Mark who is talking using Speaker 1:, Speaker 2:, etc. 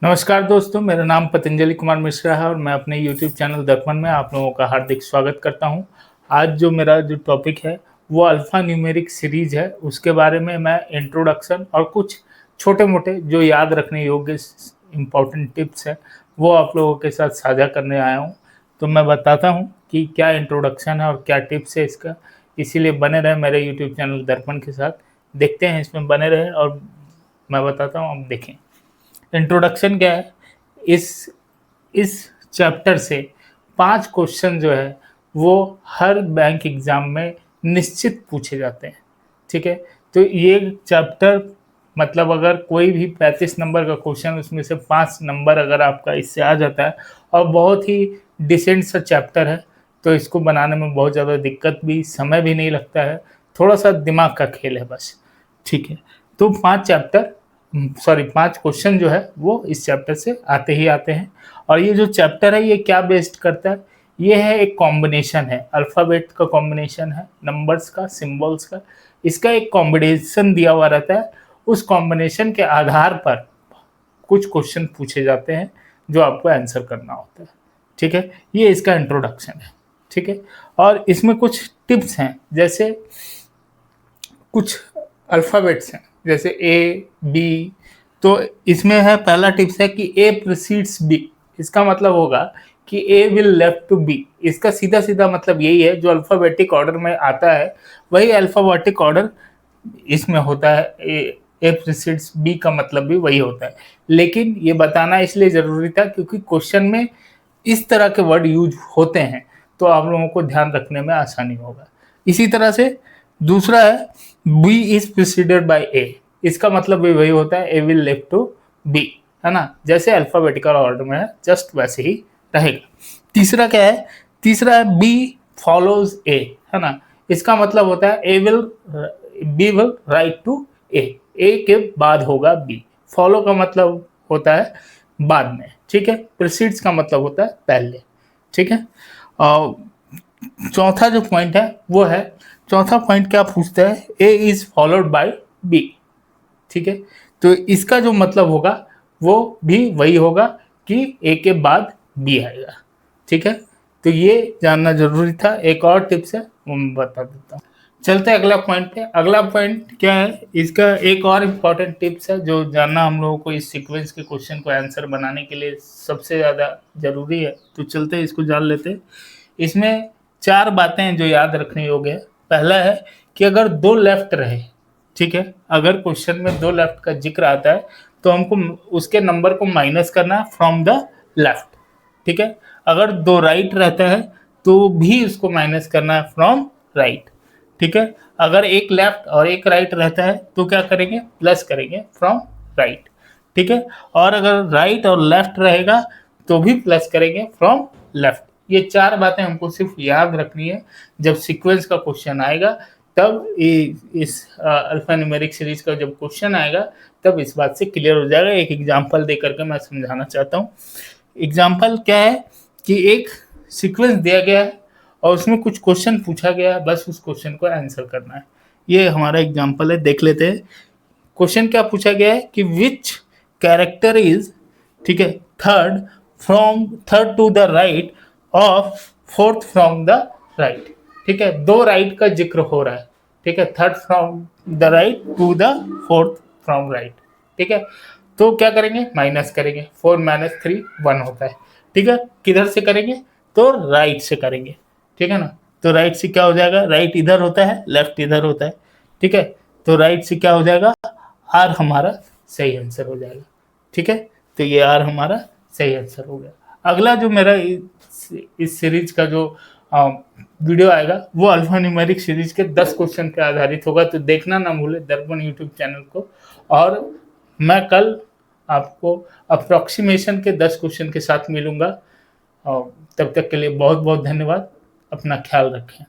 Speaker 1: नमस्कार दोस्तों, मेरा नाम पतंजलि कुमार मिश्रा है और मैं अपने YouTube चैनल दर्पण में आप लोगों का हार्दिक स्वागत करता हूं। आज जो मेरा टॉपिक है वो अल्फ़ा न्यूमेरिक सीरीज़ है। उसके बारे में मैं इंट्रोडक्शन और कुछ छोटे-मोटे जो याद रखने योग्य इम्पोर्टेंट टिप्स हैं वो आप लोगों के साथ साझा करने आया हूं। तो मैं बताता हूं कि क्या इंट्रोडक्शन है और क्या टिप्स है इसका, इसीलिए बने रहें मेरे YouTube चैनल दर्पण के साथ। देखते हैं, इसमें बने रहें और मैं बताता हूँ, आप देखें। इंट्रोडक्शन क्या है, इस चैप्टर से 5 क्वेश्चन जो है वो हर बैंक एग्जाम में निश्चित पूछे जाते हैं। ठीक है, तो ये चैप्टर मतलब अगर कोई भी 35 नंबर का क्वेश्चन उसमें से 5 नंबर अगर आपका इससे आ जाता है और बहुत ही डिसेंट सा चैप्टर है, तो इसको बनाने में बहुत ज़्यादा दिक्कत भी, समय भी नहीं लगता है, थोड़ा सा दिमाग का खेल है बस। ठीक है, तो 5 क्वेश्चन जो है वो इस चैप्टर से आते ही आते हैं। और ये जो चैप्टर है ये क्या बेस्ड करता है, ये है एक कॉम्बिनेशन है, अल्फ़ाबेट का कॉम्बिनेशन है, नंबर्स का, सिंबल्स का, इसका एक कॉम्बिनेशन दिया हुआ रहता है। उस कॉम्बिनेशन के आधार पर कुछ क्वेश्चन पूछे जाते हैं जो आपको आंसर करना होता है। ठीक है, ये इसका इंट्रोडक्शन है। ठीक है, और इसमें कुछ टिप्स हैं, जैसे कुछ अल्फ़ाबेट्स हैं जैसे ए, बी, तो इसमें है पहला टिप्स है कि ए प्रीसीड्स बी। इसका मतलब होगा कि ए विल लेफ्ट टू बी। इसका सीधा सीधा मतलब यही है, जो अल्फ़ाबेटिक ऑर्डर में आता है वही अल्फ़ाबेटिक ऑर्डर इसमें होता है। ए प्रीसीड्स बी का मतलब भी वही होता है, लेकिन ये बताना इसलिए ज़रूरी था क्योंकि क्वेश्चन में इस तरह के वर्ड यूज होते हैं, तो आप लोगों को ध्यान रखने में आसानी होगा। इसी तरह से दूसरा है बी इज प्रीसीडेड बाय ए। इसका मतलब भी वही होता है, ए विल लेफ्ट टू बी, है ना, जैसे अल्फाबेटिकल ऑर्डर में है जस्ट वैसे ही रहेगा। तीसरा क्या है, तीसरा है बी फॉलोज ए, है ना। इसका मतलब होता है बी विल राइट टू ए के बाद होगा बी। फॉलो का मतलब होता है बाद में। ठीक है, प्रीसीड्स का मतलब होता है पहले। ठीक है, और चौथा जो पॉइंट है वो है, चौथा पॉइंट क्या पूछता है, ए इज फॉलोड बाय बी। ठीक है, तो इसका जो मतलब होगा वो भी वही होगा कि ए के बाद बी आएगा। ठीक है, तो ये जानना जरूरी था। एक और टिप्स है वो मैं बता देता हूँ। चलते हैं अगला पॉइंट पे। अगला पॉइंट क्या है, इसका एक और इम्पॉर्टेंट टिप्स है जो जानना हम लोगों को इस सीक्वेंस के क्वेश्चन को आंसर बनाने के लिए सबसे ज़्यादा जरूरी है। तो चलते हैं इसको जान लेते हैं। इसमें 4 बातें हैं जो याद रखने योग्य है। पहला है कि अगर 2 लेफ्ट रहे, ठीक है, अगर क्वेश्चन में 2 लेफ्ट का जिक्र आता है तो हमको उसके नंबर को माइनस करना है फ्रॉम द लेफ्ट। ठीक है, अगर 2 राइट रहता है तो भी उसको माइनस करना है फ्रॉम राइट। ठीक है, अगर एक लेफ्ट और एक राइट रहता है तो क्या करेंगे, प्लस करेंगे फ्रॉम राइट। ठीक है, और अगर राइट और लेफ्ट रहेगा तो भी प्लस करेंगे फ्रॉम लेफ्ट। ये 4 बातें हमको सिर्फ याद रखनी है। जब सीक्वेंस का क्वेश्चन आएगा तब इस अल्फा न्यूमेरिक सीरीज का जब क्वेश्चन आएगा तब इस बात से क्लियर हो जाएगा। एक एग्जांपल दे करके मैं समझाना चाहता हूँ। एग्जांपल क्या है कि एक सीक्वेंस दिया गया है और उसमें कुछ क्वेश्चन पूछा गया है, बस उस क्वेश्चन को आंसर करना है। ये हमारा एग्जांपल है, देख लेते हैं। क्वेश्चन क्या पूछा गया है कि विच कैरेक्टर इज, ठीक है, third to the right of fourth from the right. ठीक है, 2 राइट का जिक्र हो रहा है। ठीक है, third from the right to the fourth from right. ठीक है, तो क्या करेंगे, माइनस करेंगे। 4 - 3 1 होता है। ठीक है, किधर से करेंगे, तो राइट से करेंगे। ठीक है ना, तो राइट से क्या हो जाएगा, राइट इधर होता है, लेफ्ट इधर होता है। ठीक है, तो राइट से क्या हो जाएगा, आर हमारा सही आंसर हो जाएगा। ठीक है, तो ये आर हमारा सही आंसर हो गया। अगला जो मेरा इस सीरीज का जो वीडियो आएगा वो अल्फा न्यूमेरिक सीरीज के 10 क्वेश्चन पे आधारित होगा, तो देखना ना भूले दर्पण यूट्यूब चैनल को। और मैं कल आपको अप्रोक्सीमेशन के 10 क्वेश्चन के साथ मिलूंगा। तब तक के लिए बहुत बहुत धन्यवाद। अपना ख्याल रखें।